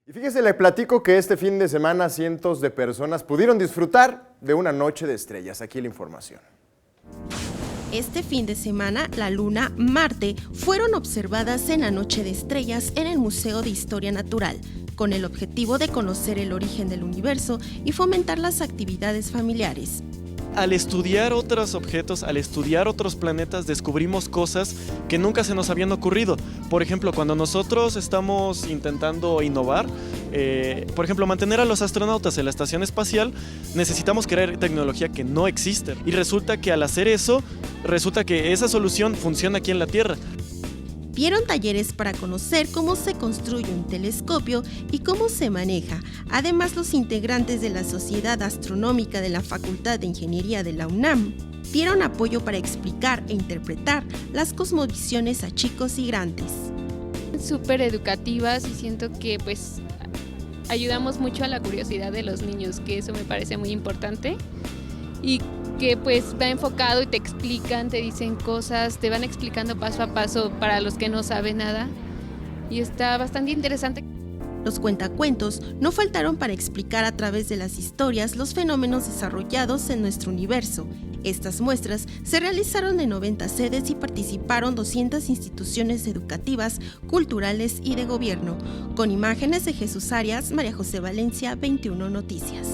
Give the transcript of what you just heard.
Y fíjese, le platico que este fin de semana cientos de personas pudieron disfrutar de una noche de estrellas. Aquí la información. Este fin de semana, la luna Marte fueron observadas en la Noche de Estrellas en el Museo de Historia Natural, con el objetivo de conocer el origen del universo y fomentar las actividades familiares. Al estudiar otros objetos, al estudiar otros planetas, descubrimos cosas que nunca se nos habían ocurrido. Por ejemplo, cuando nosotros estamos intentando innovar, por ejemplo, mantener a los astronautas en la estación espacial, necesitamos crear tecnología que no existe. Y resulta que al hacer eso, resulta que esa solución funciona aquí en la Tierra. Vieron talleres para conocer cómo se construye un telescopio y cómo se maneja. Además, los integrantes de la Sociedad Astronómica de la Facultad de Ingeniería de la UNAM dieron apoyo para explicar e interpretar las cosmovisiones a chicos y grandes. Súper educativas y siento que pues ayudamos mucho a la curiosidad de los niños, que eso me parece muy importante. Y que pues va enfocado y te explican, te dicen cosas, te van explicando paso a paso para los que no saben nada y está bastante interesante. Los cuentacuentos no faltaron para explicar a través de las historias los fenómenos desarrollados en nuestro universo. Estas muestras se realizaron en 90 sedes y participaron 200 instituciones educativas, culturales y de gobierno. Con imágenes de Jesús Arias, María José Valencia, 21 Noticias.